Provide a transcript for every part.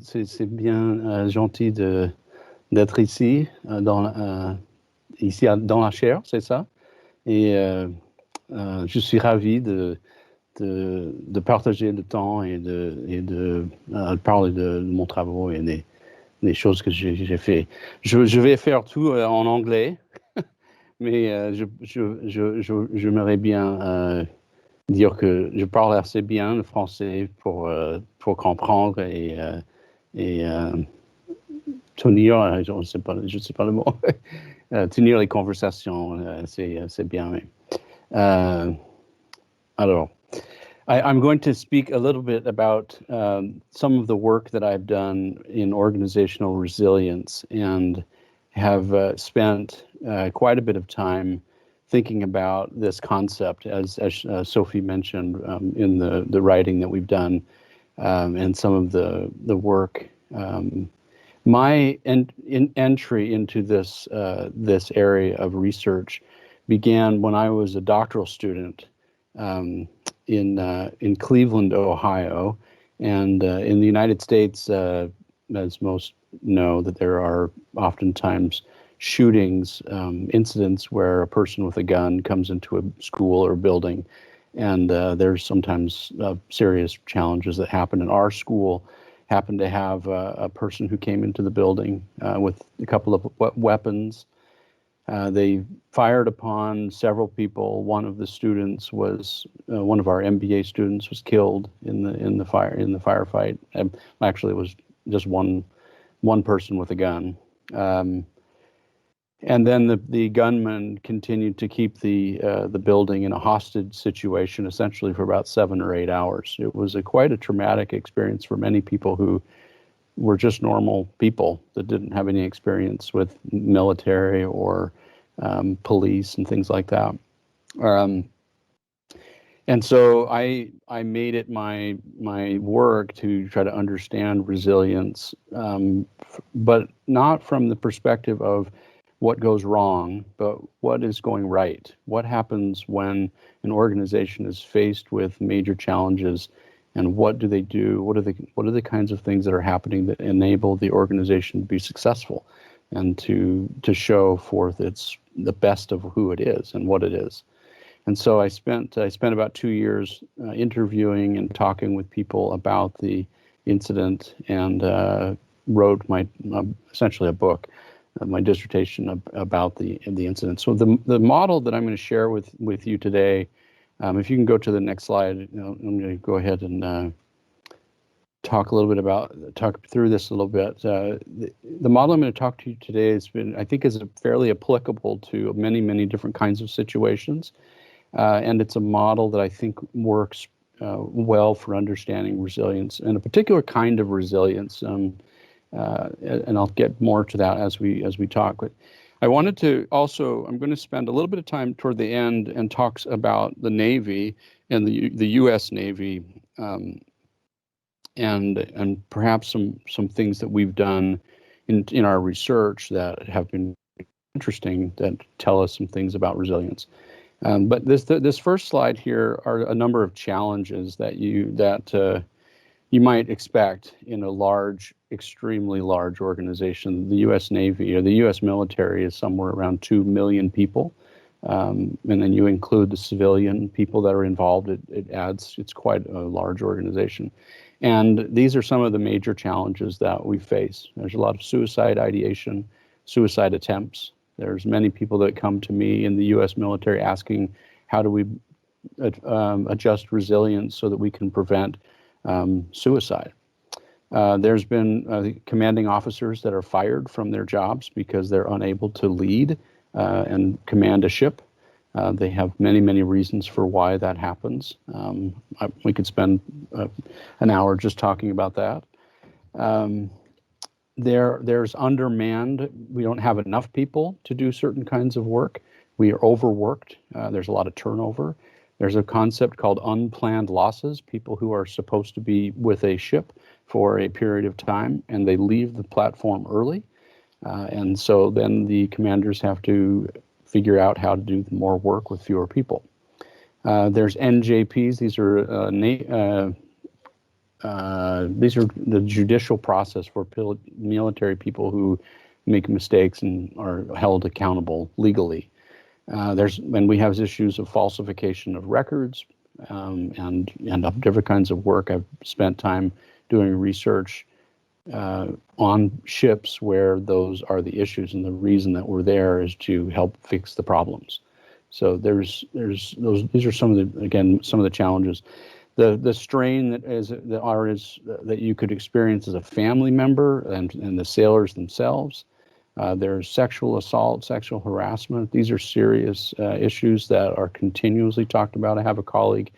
C'est bien gentil d'être ici, ici dans la chaire, c'est ça. Et je suis ravi de partager le temps et de parler de mon travail et des choses que j'ai fait. Je vais faire tout en anglais, mais j'aimerais bien dire que je parle assez bien le français pour comprendre et tenir, je ne sais pas le mot, tenir les conversations, c'est bien. Alors, I'm going to speak a little bit about some of the work that I've done in organizational resilience and have spent quite a bit of time thinking about this concept, as Sophie mentioned in the writing that we've done and some of the work. My entry into this area of research began when I was a doctoral student in Cleveland, Ohio, and in the United States, as most know, that there are oftentimes shootings, incidents where a person with a gun comes into a school or building, and there's sometimes serious challenges that happen. In our school, happened to have a person who came into the building with a couple of weapons. They fired upon several people. One of the students was one of our MBA students was killed in the firefight. Actually, it was just one person with a gun. And then the gunman continued to keep the building in a hostage situation, essentially for about 7 or 8 hours. It was quite a traumatic experience for many people who were just normal people that didn't have any experience with military or police and things like that. And so I made it my work to try to understand resilience, but not from the perspective of what goes wrong, but what is going right. What happens when an organization is faced with major challenges, and what do they do? What are the kinds of things that are happening that enable the organization to be successful and to show forth the best of who it is and what it is. And so I spent about 2 years interviewing and talking with people about the incident, and wrote essentially a book, my dissertation about the incident. So the model that I'm going to share with you today, if you can go to the next slide, I'm going to go ahead and talk through this a little bit. The model I'm going to talk to you today I think is fairly applicable to many different kinds of situations, and it's a model that I think works well for understanding resilience, and a particular kind of resilience. And I'll get more to that as we talk. But I wanted to also, I'm going to spend a little bit of time toward the end and talks about the Navy and the U.S. Navy, and perhaps some things that we've done in our research that have been interesting, that tell us some things about resilience. But this first slide here are a number of challenges that you might expect in a extremely large organization. The U.S. Navy or the U.S. military is somewhere around 2 million people. And then you include the civilian people that are involved, it's quite a large organization. And these are some of the major challenges that we face. There's a lot of suicide ideation, suicide attempts. There's many people that come to me in the U.S. military asking, how do we adjust resilience so that we can prevent suicide? There's been commanding officers that are fired from their jobs because they're unable to lead and command a ship. They have many reasons for why that happens. We could spend an hour just talking about that. There's undermanned. We don't have enough people to do certain kinds of work. We are overworked. There's a lot of turnover. There's a concept called unplanned losses, people who are supposed to be with a ship for a period of time, and they leave the platform early. And so then the commanders have to figure out how to do more work with fewer people. There's NJPs. These are these are the judicial process for military people who make mistakes and are held accountable legally. And we have issues of falsification of records, and of different kinds of work. I've spent time doing research on ships where those are the issues, and the reason that we're there is to help fix the problems. So there's those. These are some of the challenges. The strain that you could experience as a family member, and the sailors themselves. There's sexual assault, sexual harassment. These are serious issues that are continuously talked about. I have a colleague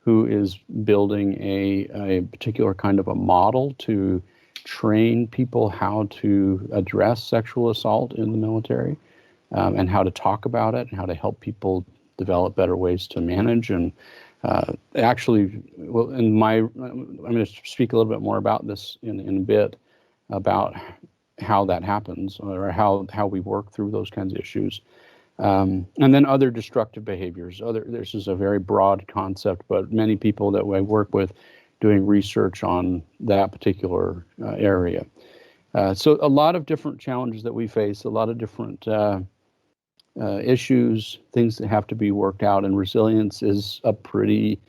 who is building a particular kind of a model to train people how to address sexual assault in the military, and how to talk about it, and how to help people develop better ways to manage. And I'm going to speak a little bit more about this in a bit, about how that happens, or how we work through those kinds of issues. And then other destructive behaviors. This is a very broad concept, but many people that I work with doing research on that particular area. So a lot of different challenges that we face, a lot of different issues, things that have to be worked out, and resilience is a pretty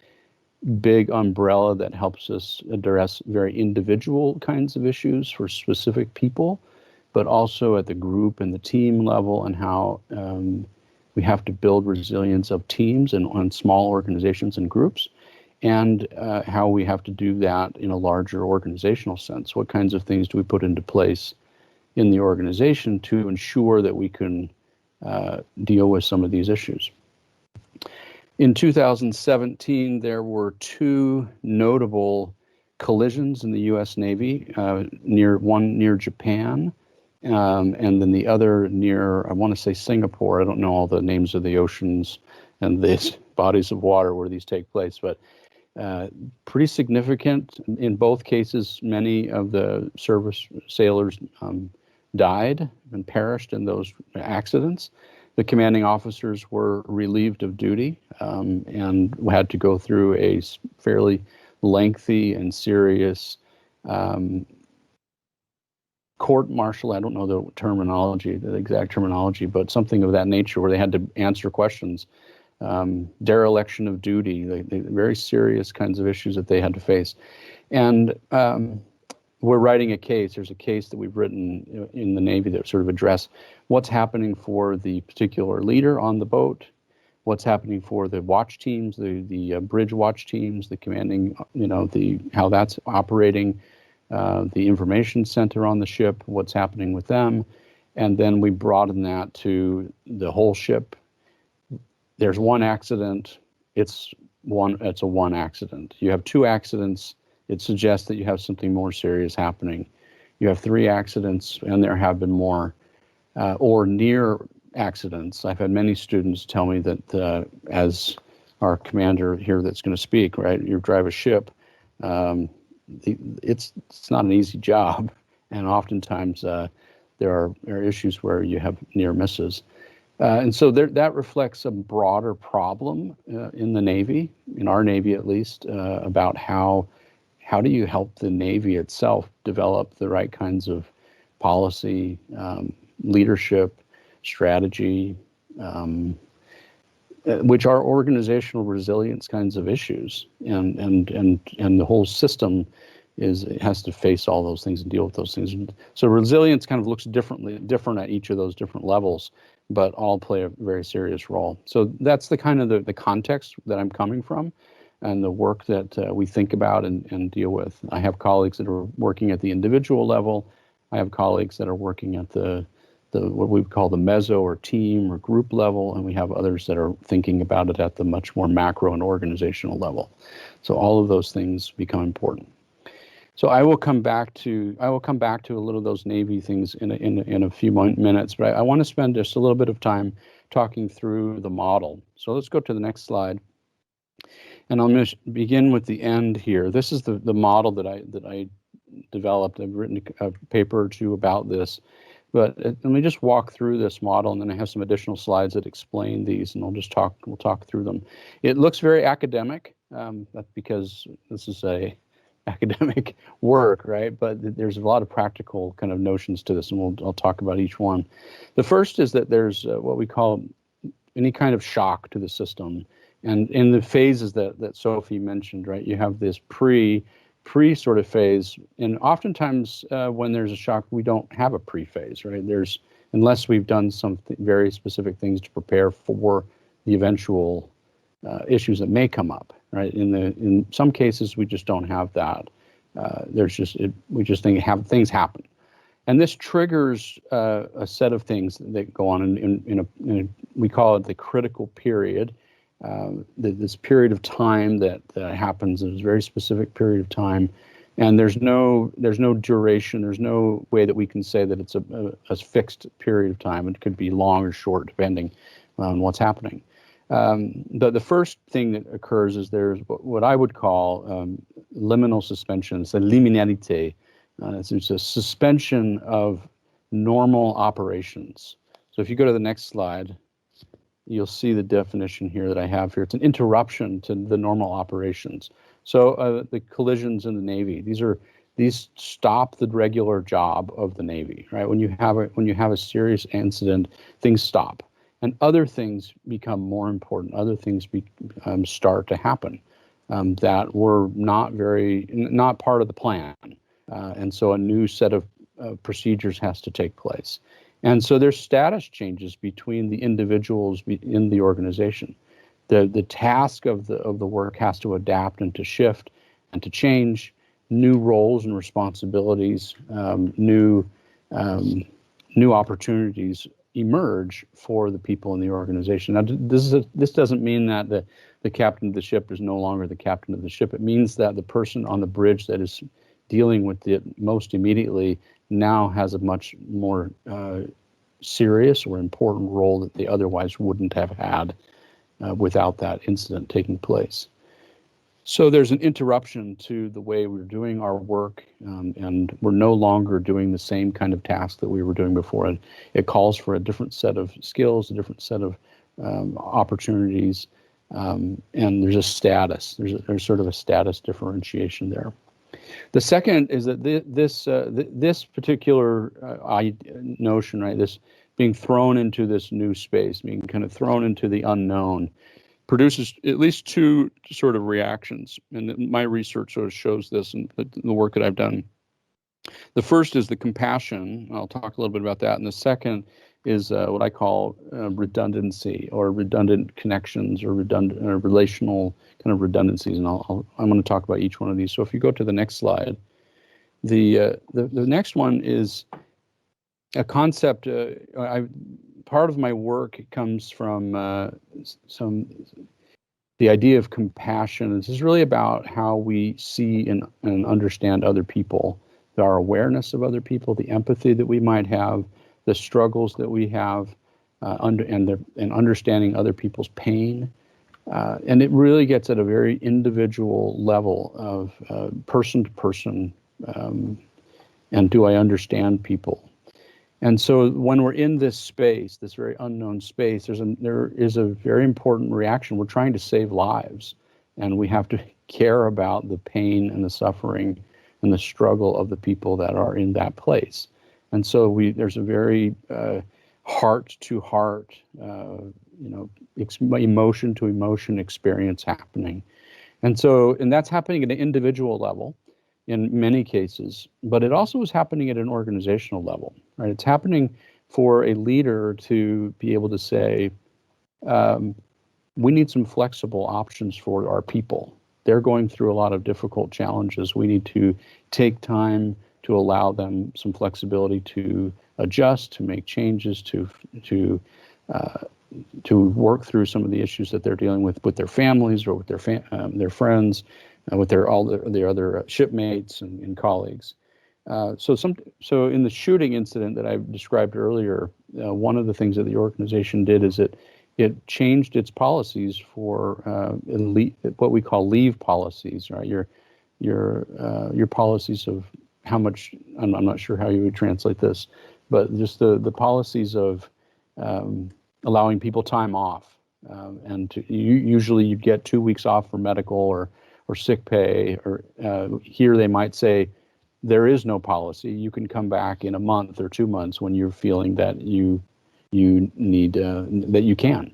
big umbrella that helps us address very individual kinds of issues for specific people, but also at the group and the team level, and how we have to build resilience of teams and on small organizations and groups, and how we have to do that in a larger organizational sense. What kinds of things do we put into place in the organization to ensure that we can deal with some of these issues? In 2017, there were two notable collisions in the U.S. Navy, one near Japan, and then the other near, I want to say Singapore. I don't know all the names of the oceans and the bodies of water where these take place, but pretty significant. In both cases, many of the service sailors died and perished in those accidents. The commanding officers were relieved of duty, and had to go through a fairly lengthy and serious court-martial. I don't know the terminology, the exact terminology, but something of that nature, where they had to answer questions, dereliction of duty, the very serious kinds of issues that they had to face. And we're writing a case. There's a case that we've written in the Navy that sort of address what's happening for the particular leader on the boat, what's happening for the watch teams, the bridge watch teams, the commanding, how that's operating, the information center on the ship, what's happening with them. And then we broaden that to the whole ship. There's one accident. It's a one accident. You have two accidents. It suggests that you have something more serious happening. You have three accidents, and there have been more or near accidents. I've had many students tell me that, as our commander here that's going to speak, right, you drive a ship, it's not an easy job, and oftentimes there are issues where you have near misses. And so that reflects a broader problem in the Navy, in our Navy at least, about how do you help the Navy itself develop the right kinds of policy, leadership, strategy, which are organizational resilience kinds of issues, and the whole system has to face all those things and deal with those things. So resilience kind of looks different at each of those different levels, but all play a very serious role. So that's the kind of the context that I'm coming from, and the work that we think about and deal with. I have colleagues that are working at the individual level. I have colleagues that are working at the what we call the meso or team or group level, and we have others that are thinking about it at the much more macro and organizational level. So all of those things become important. So I will come back to a little of those Navy things in a few minutes, but I want to spend just a little bit of time talking through the model. So let's go to the next slide. And I'm going to begin with the end here. This is the model that I developed. I've written a paper or two about this, but let me just walk through this model, and then I have some additional slides that explain these, and we'll talk through them. It looks very academic. That's because this is a academic work, right? But there's a lot of practical kind of notions to this, and I'll talk about each one. The first is that there's what we call any kind of shock to the system. And in the phases that Sophie mentioned, right, you have this pre sort of phase, and oftentimes when there's a shock, we don't have a pre-phase, right? Unless we've done some very specific things to prepare for the eventual issues that may come up, right? In some cases, we just don't have that. We just think things happen. And this triggers a set of things that go on we call it the critical period. This period of time that happens is a very specific period of time, and there's no duration. There's no way that we can say that it's a fixed period of time. It could be long or short depending on what's happening. The first thing that occurs is there's what I would call liminal suspension. It's a liminalité. It's a suspension of normal operations. So if you go to the next slide, you'll see the definition here that I have here. It's an interruption to the normal operations. So the collisions in the Navy, these stop the regular job of the Navy, right? When you have a serious incident, things stop, and other things become more important. Other things start to happen that were not part of the plan, and so a new set of procedures has to take place. And so there's status changes between the individuals in the organization. The task of the work has to adapt and to shift and to change. New roles and responsibilities, new opportunities emerge for the people in the organization. Now, this doesn't mean that the captain of the ship is no longer the captain of the ship. It means that the person on the bridge that is dealing with it most immediately now has a much more serious or important role that they otherwise wouldn't have had without that incident taking place. So there's an interruption to the way we're doing our work, and we're no longer doing the same kind of task that we were doing before. And it calls for a different set of skills, a different set of opportunities, and there's a status. There's sort of a status differentiation there. The second is that this particular notion, right, this being thrown into this new space, being kind of thrown into the unknown, produces at least two sort of reactions. And my research sort of shows this in the work that I've done. The first is the compassion. I'll talk a little bit about that. And the second is what I call redundancy, or redundant connections, or redundant relational kind of redundancies. And I'm going to talk about each one of these. So if you go to the next slide, the next one is a concept. Part of my work comes from the idea of compassion. This is really about how we see and understand other people, our awareness of other people, the empathy that we might have, the struggles that we have, and understanding other people's pain. And it really gets at a very individual level of person to person, and do I understand people? And so when we're in this space, this very unknown space, there is a very important reaction. We're trying to save lives, and we have to care about the pain and the suffering and the struggle of the people that are in that place. And so there's a very heart-to-heart, emotion to emotion experience happening. And that's happening at an individual level in many cases, but it also is happening at an organizational level, right? It's happening for a leader to be able to say, we need some flexible options for our people. They're going through a lot of difficult challenges. We need to take time to allow them some flexibility to adjust, to make changes, to work through some of the issues that they're dealing with their families, or with their friends, with their other shipmates and colleagues. So in the shooting incident that I described earlier, one of the things that the organization did is it changed its policies for what we call leave policies, right? Your policies of how much, I'm not sure how you would translate this, but just the policies of allowing people time off, and usually you get 2 weeks off for medical or or sick pay, or here they might say, there is no policy. You can come back in a month or 2 months when you're feeling that you need that you can.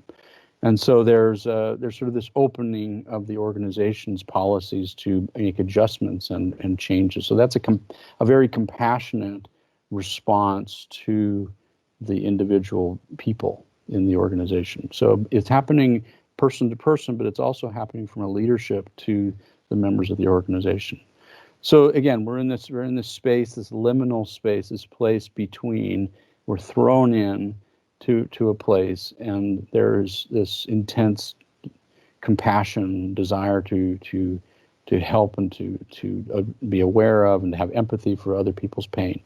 And so there's sort of this opening of the organization's policies to make adjustments and changes. So that's a very compassionate response to the individual people in the organization. So it's happening person to person, but it's also happening from a leadership to the members of the organization. So again, we're in this space, this liminal space, this place between. We're thrown in to a place, and there's this intense compassion, desire to help and to be aware of and to have empathy for other people's pain.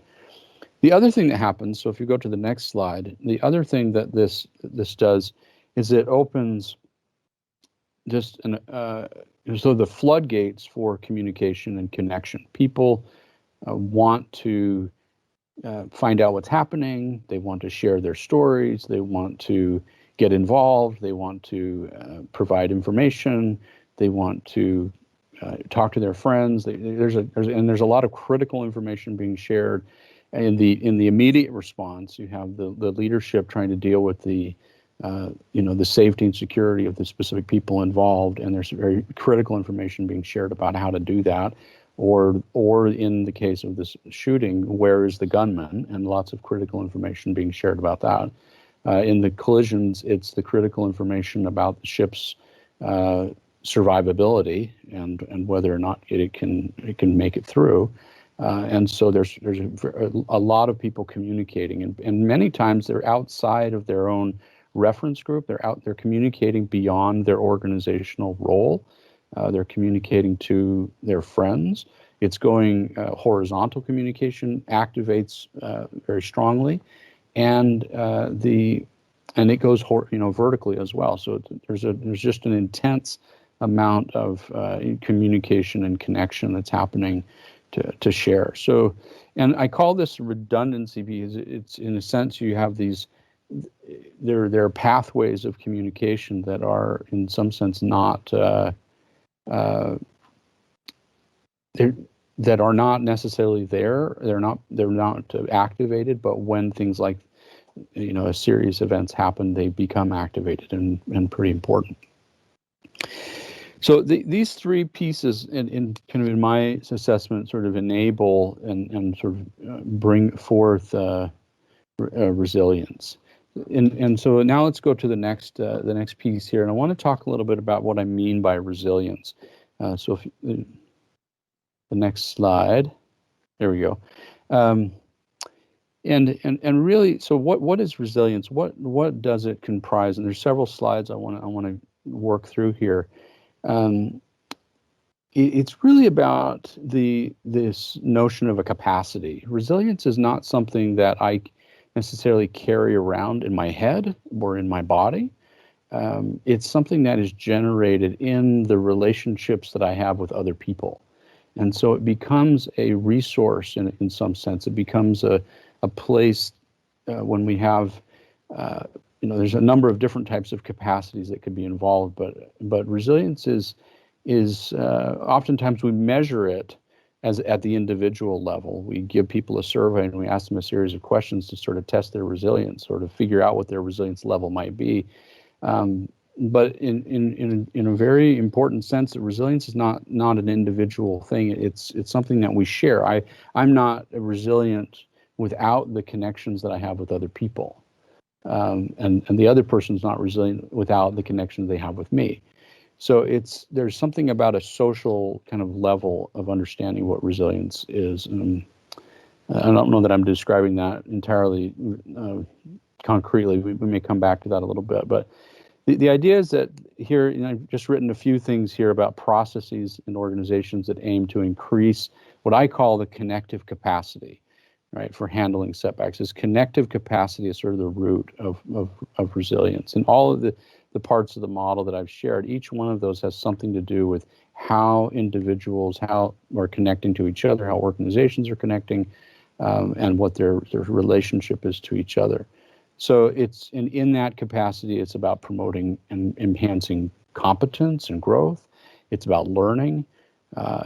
The other thing that happens, so if you go to the next slide, the other thing that this does is it opens just so the floodgates for communication and connection. People want to find out what's happening. They want to share their stories. They want to get involved. They want to provide information. They want to talk to their friends. There's a lot of critical information being shared. In the immediate response, you have the leadership trying to deal with the safety and security of the specific people involved, and there's very critical information being shared about how to do that. Or in the case of this shooting, where is the gunman? And lots of critical information being shared about that. In the collisions, it's the critical information about the ship's survivability and whether or not it can make it through. And so there's a lot of people communicating, and many times they're outside of their own reference group. They're communicating beyond their organizational role. They're communicating to their friends. It's going horizontal communication activates very strongly, and it goes vertically as well. So there's just an intense amount of communication and connection that's happening to share. So, and I call this redundancy because it's, in a sense, you have these. There are pathways of communication that are, in some sense, not. That are not necessarily there. They're not activated, but when things like a serious events happen, they become activated and pretty important. So these three pieces, in my assessment, sort of enable and sort of bring forth resilience. And so now let's go to the next piece here, and I want to talk a little bit about what I mean by resilience. So if the next slide, there we go. And really, so what is resilience? What does it comprise? And there's several slides I want to work through here. It's really about this notion of a capacity. Resilience is not something that I necessarily carry around in my head or in my body. It's something that is generated in the relationships that I have with other people. And so it becomes a resource in some sense. It becomes a place when we have, there's a number of different types of capacities that could be involved, but resilience is oftentimes we measure it as at the individual level. We give people a survey and we ask them a series of questions to sort of test their resilience, sort of figure out what their resilience level might be. But in a very important sense, that resilience is not an individual thing. It's something that we share. I'm not resilient without the connections that I have with other people, and the other person's not resilient without the connections they have with me. So there's something about a social kind of level of understanding what resilience is. I don't know that I'm describing that entirely concretely. We may come back to that a little bit, but the idea is that here, I've just written a few things here about processes in organizations that aim to increase what I call the connective capacity, right, for handling setbacks. This connective capacity is sort of the root of resilience. And all of the parts of the model that I've shared, each one of those has something to do with how individuals, how we're connecting to each other, how organizations are connecting, and what their relationship is to each other. So it's in that capacity, it's about promoting and enhancing competence and growth. It's about learning.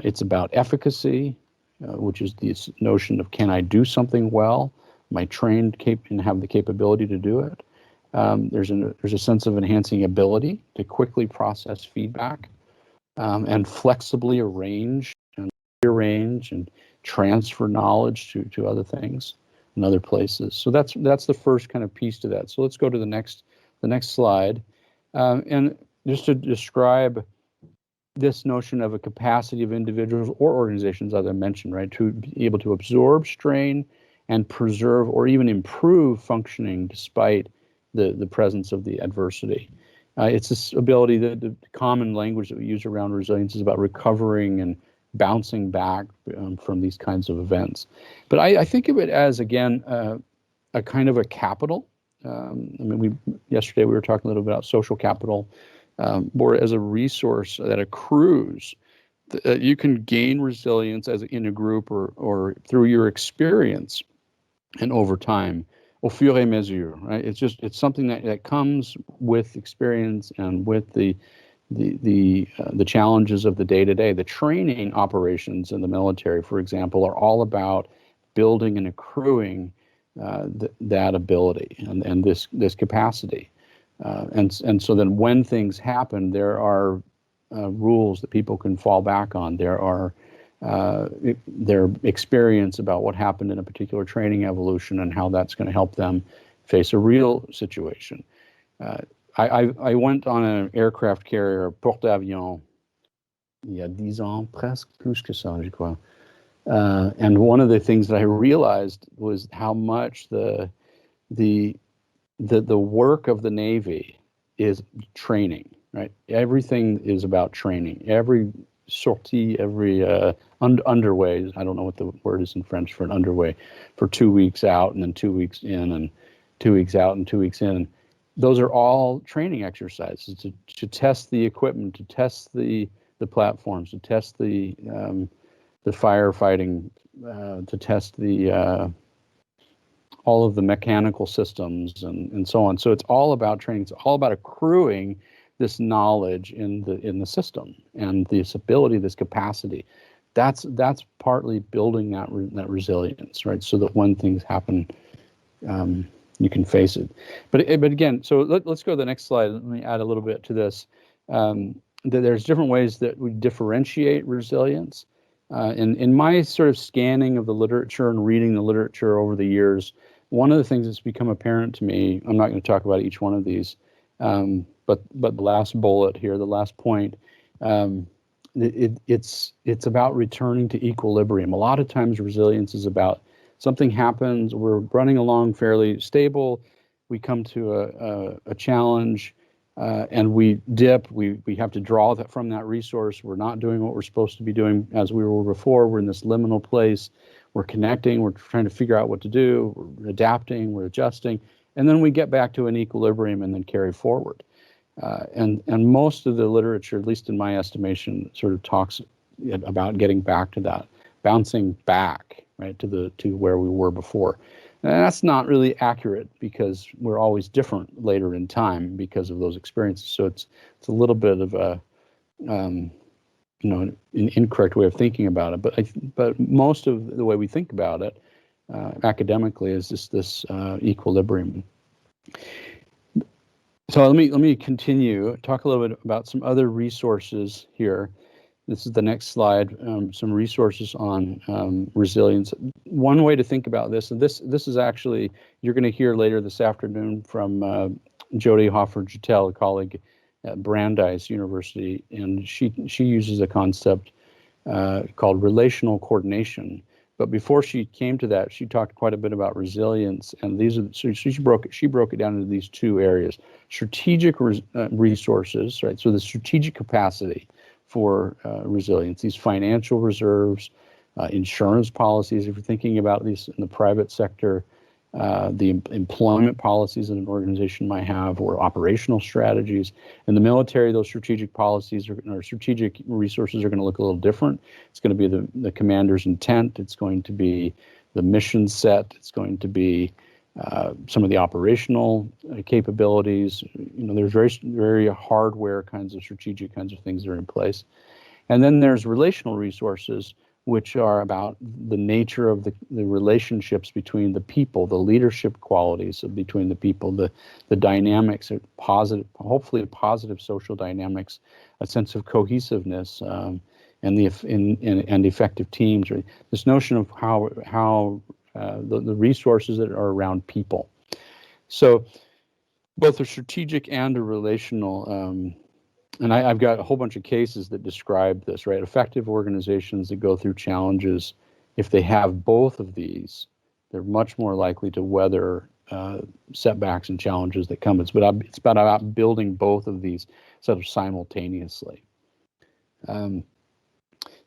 It's about efficacy, which is this notion of, can I do something well? Am I trained and have the capability to do it? There's a sense of enhancing ability to quickly process feedback and flexibly arrange and rearrange and transfer knowledge to other things and other places. So that's the first kind of piece to that. So let's go to the next slide, and just to describe this notion of a capacity of individuals or organizations, as I mentioned, right, to be able to absorb strain and preserve or even improve functioning despite the presence of the adversity. It's this ability, the common language that we use around resilience is about recovering and bouncing back from these kinds of events. But I think of it as, again, a kind of a capital. Yesterday we were talking a little bit about social capital, or as a resource that accrues. You can gain resilience in a group or through your experience and over time, au fur et à mesure, right? It's something that comes with experience and with the challenges of the day-to-day. The training operations in the military, for example, are all about building and accruing that ability and this capacity. And so then when things happen, there are rules that people can fall back on. There are their experience about what happened in a particular training evolution and how that's going to help them face a real situation. I went on an aircraft carrier, porte-avions, il y a 10 ans, presque, plus que ça, je crois. And one of the things that I realized was how much the work of the Navy is training, right? Everything is about training. Every sortie, every underway, I don't know what the word is in French for an underway, for 2 weeks out and then 2 weeks in and 2 weeks out and 2 weeks in. Those are all training exercises to test the equipment, to test the platforms, to test the firefighting, to test all of the mechanical systems and so on. So it's all about training. It's all about accruing this knowledge in the system and this ability, this capacity. That's partly building that resilience, right? So that when things happen, you can face it. But again, so let's go to the next slide. Let me add a little bit to this. There's different ways that we differentiate resilience. In my sort of scanning of the literature and reading the literature over the years, one of the things that's become apparent to me, I'm not going to talk about each one of these, but the last bullet here, the last point, it's about returning to equilibrium. A lot of times resilience is about something happens, we're running along fairly stable, we come to a challenge, and we dip, we have to draw from that resource. We're not doing what we're supposed to be doing as we were before. We're in this liminal place. We're connecting. We're trying to figure out what to do. We're adapting. We're adjusting. And then we get back to an equilibrium and then carry forward. And most of the literature, at least in my estimation, sort of talks about getting back to that, bouncing back, right, to where we were before. And that's not really accurate because we're always different later in time because of those experiences. So it's a little bit of a an incorrect way of thinking about it. But most of the way we think about it academically is just this equilibrium. So let me continue, talk a little bit about some other resources here. This is the next slide, some resources on resilience. One way to think about this, and this is actually, you're going to hear later this afternoon from Jodie Hoffer-Jutel, a colleague at Brandeis University, and she uses a concept called relational coordination. But before she came to that, she talked quite a bit about resilience, and she broke it down into these two areas: strategic resources, right? So the strategic capacity for resilience, these financial reserves, insurance policies, if you're thinking about these in the private sector, the employment policies that an organization might have, or operational strategies. In the military, those strategic policies or strategic resources are going to look a little different. It's going to be the commander's intent. It's going to be the mission set. It's going to be some of the operational capabilities. There's very hardware kinds of strategic kinds of things that are in place. And then there's relational resources, which are about the nature of the relationships between the people, the leadership qualities between the people, the dynamics, positive, hopefully positive social dynamics, a sense of cohesiveness, and effective teams. Or this notion of how the resources that are around people. So both a strategic and a relational. And I've got a whole bunch of cases that describe this, right? Effective organizations that go through challenges, if they have both of these, they're much more likely to weather setbacks and challenges that come. It's about building both of these sort of simultaneously.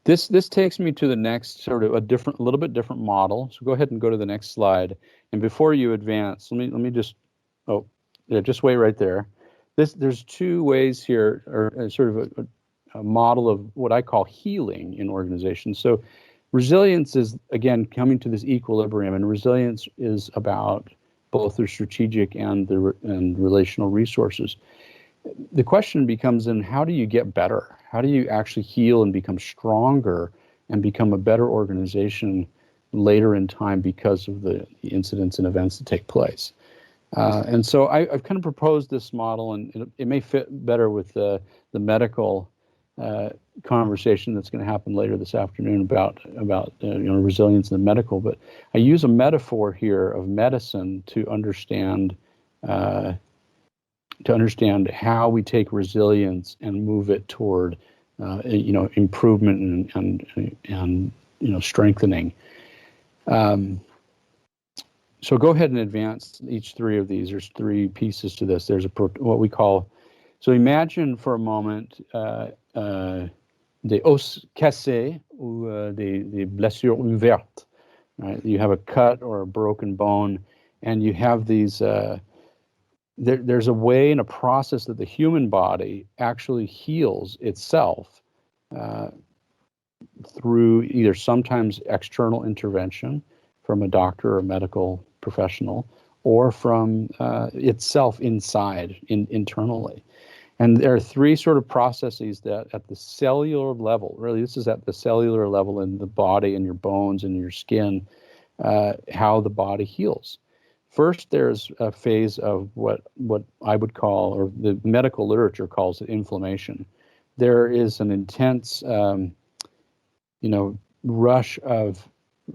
This takes me to the next sort of a little bit different model. So go ahead and go to the next slide. And before you advance, let me just, just wait right there. There's two ways here, or sort of a model of what I call healing in organizations. So resilience is, again, coming to this equilibrium, and resilience is about both the strategic and relational resources. The question becomes then, how do you get better? How do you actually heal and become stronger and become a better organization later in time because of the incidents and events that take place? And so I've kind of proposed this model, and it may fit better with the medical conversation that's going to happen later this afternoon about resilience in the medical. But I use a metaphor here of medicine to understand how we take resilience and move it toward improvement and strengthening. So go ahead and advance each three of these. There's three pieces to this. There's what we call, so imagine for a moment des os cassés ou des blessures ouvertes. Right? You have a cut or a broken bone, and you have these, there's a way and a process that the human body actually heals itself through either sometimes external intervention from a doctor or medical professional, or from itself internally. And there are three sort of processes that at the cellular level, really this is at the cellular level in the body and your bones and your skin, how the body heals. First, there's a phase of what I would call, or the medical literature calls it, inflammation. There is an intense, rush of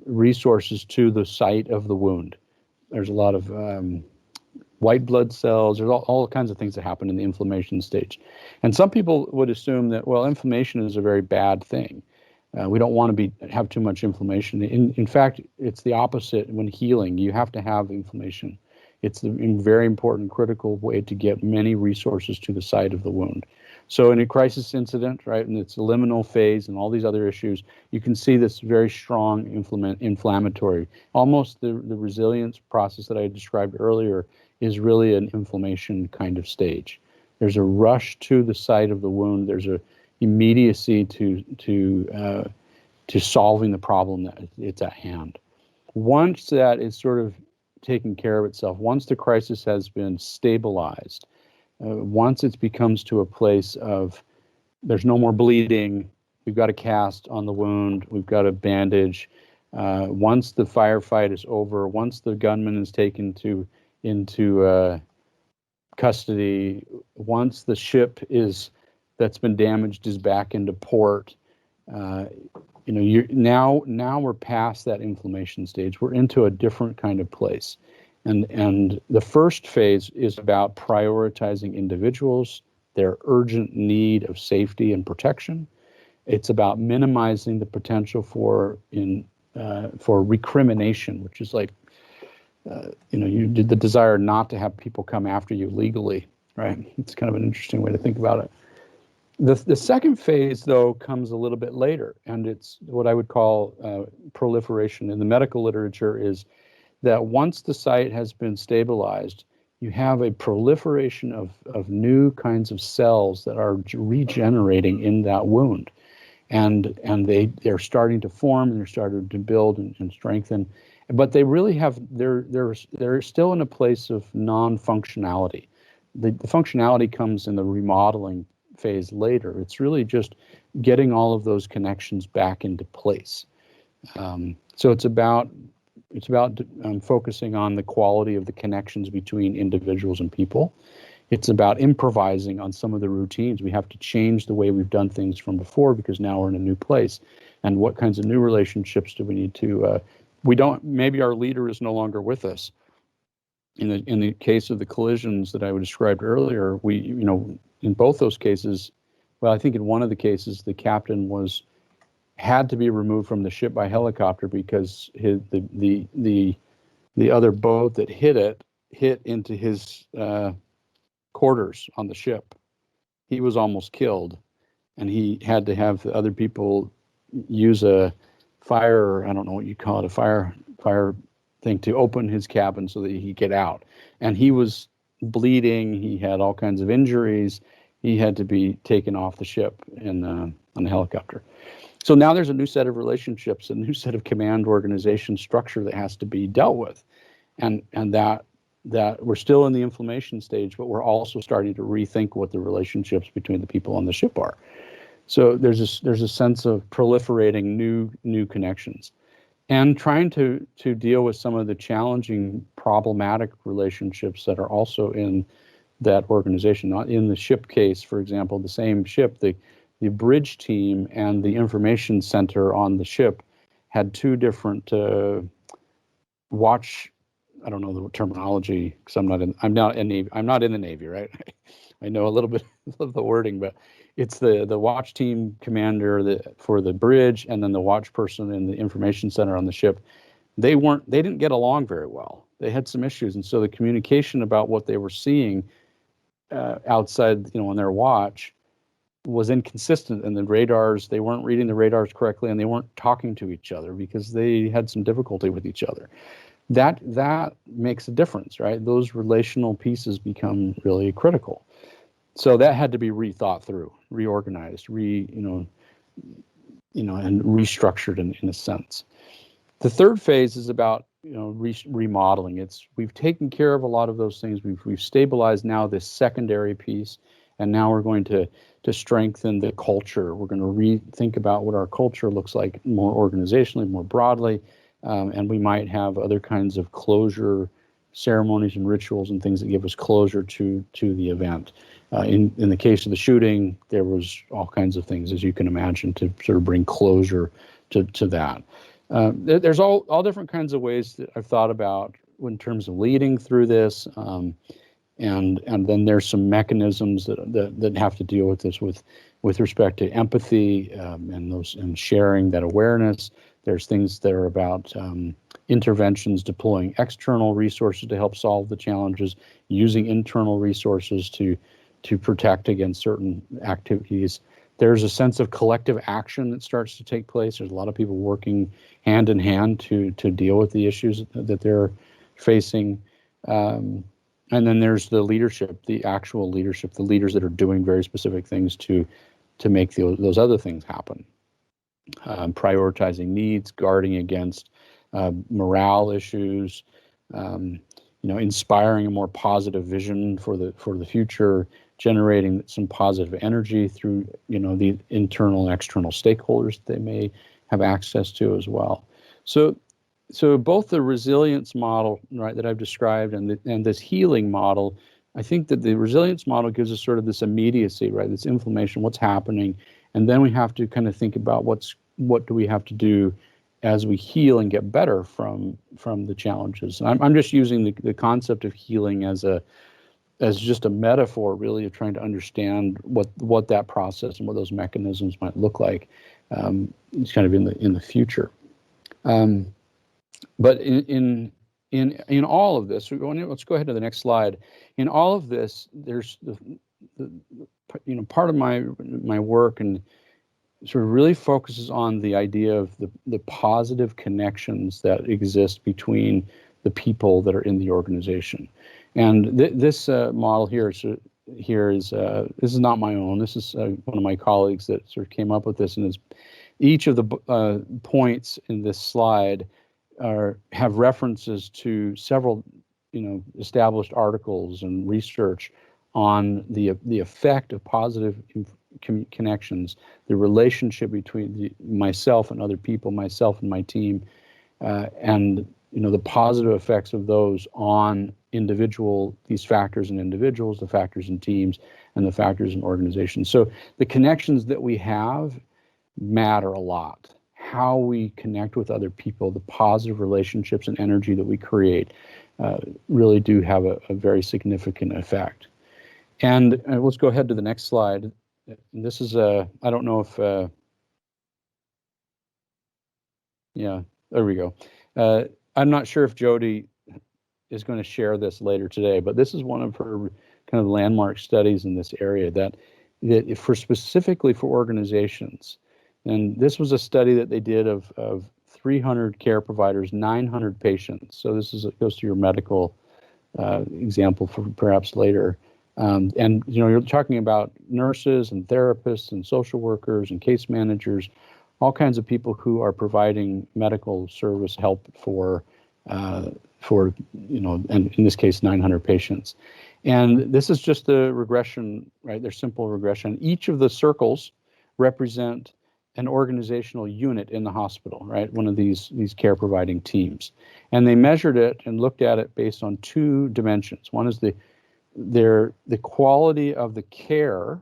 resources to the site of the wound. There's a lot of white blood cells. There's all kinds of things that happen in the inflammation stage. And some people would assume that, well, inflammation is a very bad thing. We don't want to have too much inflammation. In fact, it's the opposite when healing. You have to have inflammation. It's a very important, critical way to get many resources to the site of the wound. So in a crisis incident, right, in its liminal phase and all these other issues, you can see this very strong inflammatory. Almost the resilience process that I described earlier is really an inflammation kind of stage. There's a rush to the site of the wound. There's a immediacy to solving the problem that it's at hand. Once that is sort of taken care of itself, once the crisis has been stabilized, once it becomes to a place of there's no more bleeding, we've got a cast on the wound, we've got a bandage. Once the firefight is over, once the gunman is taken into custody, once the ship that's been damaged is back into port, now we're past that inflammation stage. We're into a different kind of place. And the first phase is about prioritizing individuals, their urgent need of safety and protection. It's about minimizing the potential for recrimination, which is like, you did the desire not to have people come after you legally, right? It's kind of an interesting way to think about it. The second phase, though, comes a little bit later, and it's what I would call proliferation in the medical literature, is that once the site has been stabilized, you have a proliferation of new kinds of cells that are regenerating in that wound. And they're starting to form, and they're starting to build and strengthen. But they really they're still in a place of non-functionality. The functionality comes in the remodeling phase later. It's really just getting all of those connections back into place. So it's about focusing on the quality of the connections between individuals and people. It's about improvising on some of the routines. We have to change the way we've done things from before because now we're in a new place. And what kinds of new relationships do we need to, maybe our leader is no longer with us. In the case of the collisions that I described earlier, in both those cases, well, I think in one of the cases, the captain had to be removed from the ship by helicopter because the other boat that hit into his quarters on the ship. He was almost killed, and he had to have the other people use a fire, I don't know what you call it, a fire thing to open his cabin so that he could get out. And he was bleeding. He had all kinds of injuries. He had to be taken off the ship on the helicopter. So now there's a new set of relationships, a new set of command organization structure that has to be dealt with. And that we're still in the inflammation stage, but we're also starting to rethink what the relationships between the people on the ship are. So there's a sense of proliferating new connections, and trying to deal with some of the challenging, problematic relationships that are also in that organization. Not in the ship case, for example, the same ship, the bridge team and the information center on the ship had two different watch. I don't know the terminology because I'm not in the Navy, right? I know a little bit of the wording, but it's the watch team commander for the bridge, and then the watch person in the information center on the ship. They didn't get along very well. They had some issues, and so the communication about what they were seeing outside, on their watch, was inconsistent. And the radars, they weren't reading the radars correctly, and they weren't talking to each other because they had some difficulty with each other. That makes a difference, right? Those relational pieces become really critical. So that had to be rethought through, reorganized, and restructured in a sense. The third phase is about remodeling. We've taken care of a lot of those things. We've stabilized now this secondary piece, and now we're going to strengthen the culture. We're going to rethink about what our culture looks like more organizationally, more broadly. And we might have other kinds of closure ceremonies and rituals and things that give us closure to the event. In the case of the shooting, there was all kinds of things, as you can imagine, to sort of bring closure to that. There's all different kinds of ways that I've thought about in terms of leading through this, and then there's some mechanisms that have to deal with this with respect to empathy and sharing that awareness. There's things that are about interventions, deploying external resources to help solve the challenges, using internal resources to protect against certain activities. There's a sense of collective action that starts to take place. There's a lot of people working hand in hand to deal with the issues that they're facing. And then there's the leadership, the actual leadership, the leaders that are doing very specific things to make those other things happen. Prioritizing needs, guarding against morale issues, inspiring a more positive vision for the future, generating some positive energy through the internal and external stakeholders that they may have access to as well. So both the resilience model, right, that I've described and this healing model, I think that the resilience model gives us sort of this immediacy, right, this inflammation, what's happening, and then we have to kind of think about what do we have to do as we heal and get better from the challenges. And I'm just using the concept of healing as just a metaphor, really, of trying to understand what that process and what those mechanisms might look like. It's kind of in the future. But in all of this, let's go ahead to the next slide. In all of this, there's the part of my work and sort of really focuses on the idea of the positive connections that exist between the people that are in the organization. And this model here is this is not my own. This is one of my colleagues that sort of came up with this, and each of the points in this slide have references to several established articles and research on the effect of positive connections, the relationship between myself and other people, myself and my team, and the positive effects of those on these factors in individuals, the factors in teams, and the factors in organizations. So the connections that we have matter a lot. How we connect with other people, the positive relationships and energy that we create really do have a very significant effect. And let's go ahead to the next slide. This is I don't know if, yeah, there we go. I'm not sure if Jody is going to share this later today, but this is one of her kind of landmark studies in this area that specifically for organizations. And this was a study that they did of 300 care providers, 900 patients. So this goes to your medical example for perhaps later. And you're talking about nurses and therapists and social workers and case managers, all kinds of people who are providing medical service help for and in this case 900 patients. And this is just a regression, right? They're simple regression. Each of the circles represent an organizational unit in the hospital, right? One of these care providing teams. And they measured it and looked at it based on two dimensions. One is the quality of the care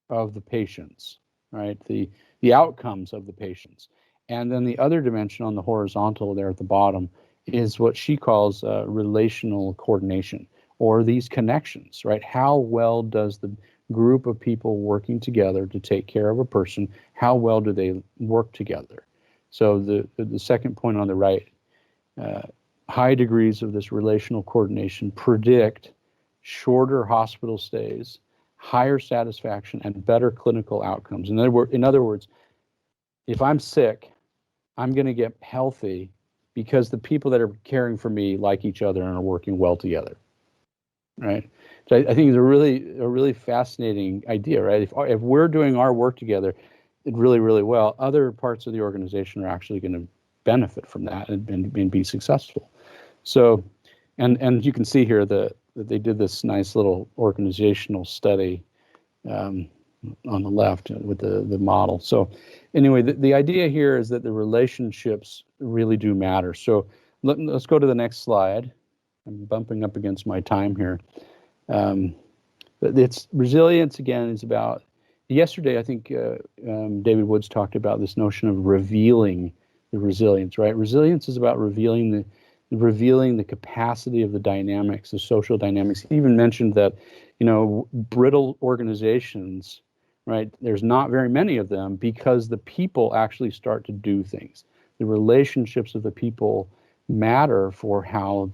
of the patients, right? The outcomes of the patients. And then the other dimension on the horizontal there at the bottom is what she calls relational coordination, or these connections, right? How well does the group of people working together to take care of a person, how well do they work together? So the second point on the right, high degrees of this relational coordination predict shorter hospital stays, higher satisfaction, and better clinical outcomes. In other words, if I'm sick, I'm going to get healthy because the people that are caring for me like each other and are working well together, right? So I think it's a really fascinating idea, right? If we're doing our work together really, really well, other parts of the organization are actually going to benefit from that and be successful. So, and you can see here that they did this nice little organizational study on the left with the model. So anyway, the idea here is that the relationships really do matter. So let's go to the next slide. I'm bumping up against my time here. It's resilience, again, is about, yesterday I think David Woods talked about this notion of revealing the resilience, right? Resilience is about revealing the capacity of the dynamics, the social dynamics. He even mentioned that, brittle organizations, right? There's not very many of them because the people actually start to do things. The relationships of the people matter for how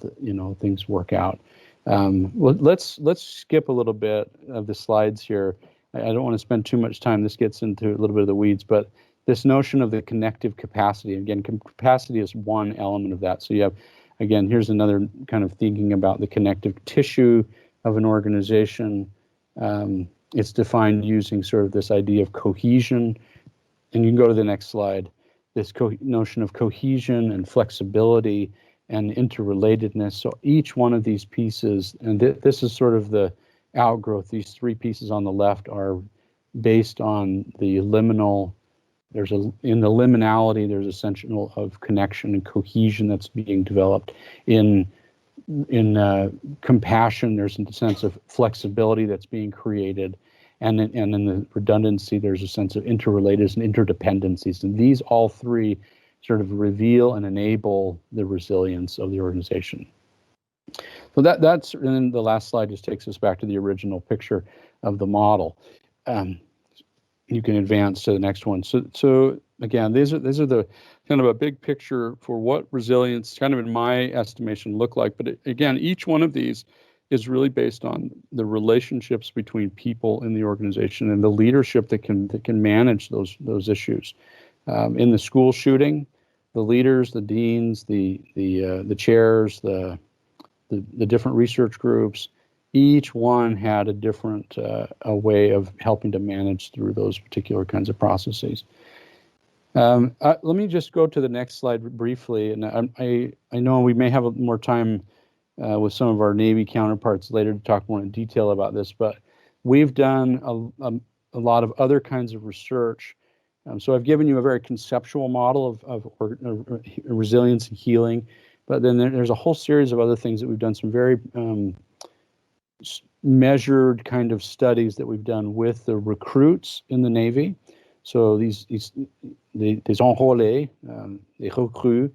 things work out. Well, let's skip a little bit of the slides here. I don't want to spend too much time. This gets into a little bit of the weeds, but this notion of the connective capacity, again, capacity is one element of that. So you have, again, here's another kind of thinking about the connective tissue of an organization. It's defined using sort of this idea of cohesion. And you can go to the next slide. This notion of cohesion and flexibility and interrelatedness. So each one of these pieces, and this is sort of the outgrowth, these three pieces on the left are based on the liminal. In the liminality, there's essential of connection and cohesion that's being developed. In compassion, there's a sense of flexibility that's being created. And in the redundancy, there's a sense of interrelatedness and interdependencies. And these all three sort of reveal and enable the resilience of the organization. So that's, and then the last slide just takes us back to the original picture of the model. You can advance to the next one. So again, these are the kind of a big picture for what resilience, kind of in my estimation, look like. But again, each one of these is really based on the relationships between people in the organization and the leadership that can manage those issues. In the school shooting, the leaders, the deans, the chairs, the different research groups, each one had a different a way of helping to manage through those particular kinds of processes. Let me just go to the next slide briefly, and I know we may have more time with some of our Navy counterparts later to talk more in detail about this. But we've done a lot of other kinds of research. So I've given you a very conceptual model of resilience and healing, but then there's a whole series of other things that we've done, some very measured kind of studies that we've done with the recruits in the Navy. So these enrôlés, les recrues,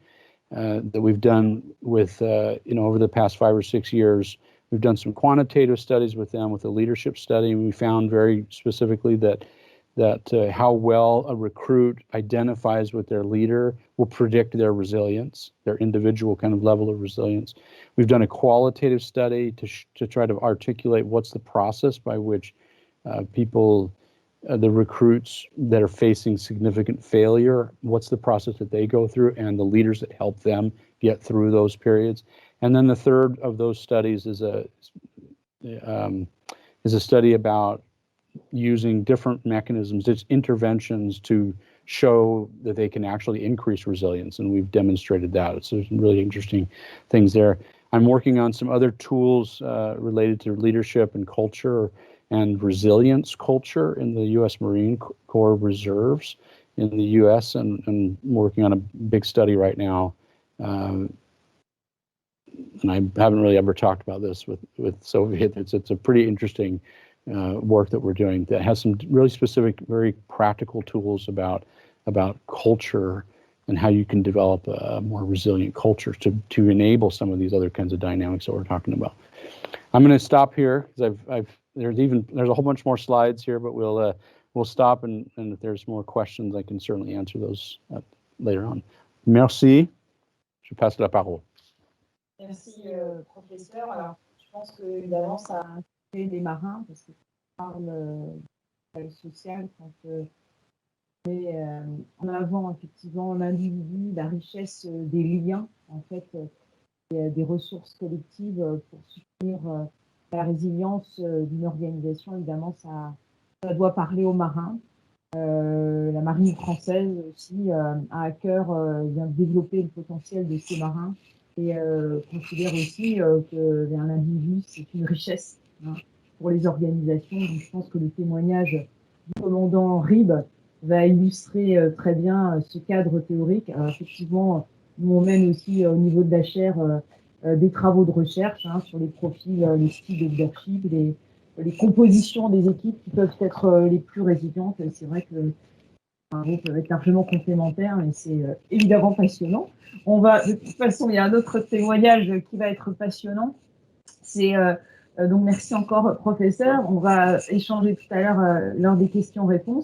that we've done with, over the past 5 or 6 years. We've done some quantitative studies with them, with a leadership study, and we found very specifically that how well a recruit identifies with their leader will predict their resilience, their individual kind of level of resilience. We've done a qualitative study to try to articulate what's the process by which people, the recruits that are facing significant failure, what's the process that they go through, and the leaders that help them get through those periods. And then the third of those studies is a study about using different mechanisms, it's interventions to show that they can actually increase resilience, and we've demonstrated that. So there's some really interesting things there. I'm working on some other tools related to leadership and culture and resilience culture in the U.S. Marine Corps Reserves in the U.S. and working on a big study right now. And I haven't really ever talked about this with Sophie. It's a pretty interesting work that we're doing that has some really specific, very practical tools about culture and how you can develop a more resilient culture to enable some of these other kinds of dynamics that we're talking about. I'm going to stop here because there's a whole bunch more slides here, but we'll stop and if there's more questions, I can certainly answer those later on. Merci. Je passe la parole. Merci, professeur. Alors, je pense que évidemment, ça a inspiré les marins parce que parle social quand on met en avant effectivement l'individu, la richesse des liens, en fait, des ressources collectives pour soutenir la résilience d'une organisation. Évidemment, ça doit parler aux marins. La marine française aussi a à cœur de développer le potentiel de ces marins et considère aussi que l'individu, c'est une richesse pour les organisations. Donc, je pense que le témoignage du commandant Rib va illustrer très bien ce cadre théorique. Alors, effectivement, nous on mène aussi au niveau de la chaire des travaux de recherche sur les profils, les styles de leadership, les compositions des équipes qui peuvent être les plus résilientes. C'est vrai que un groupe peut être largement complémentaire et c'est évidemment passionnant. De toute façon, il y a un autre témoignage qui va être passionnant. C'est donc merci encore, professeur. On va échanger tout à l'heure lors des questions-réponses.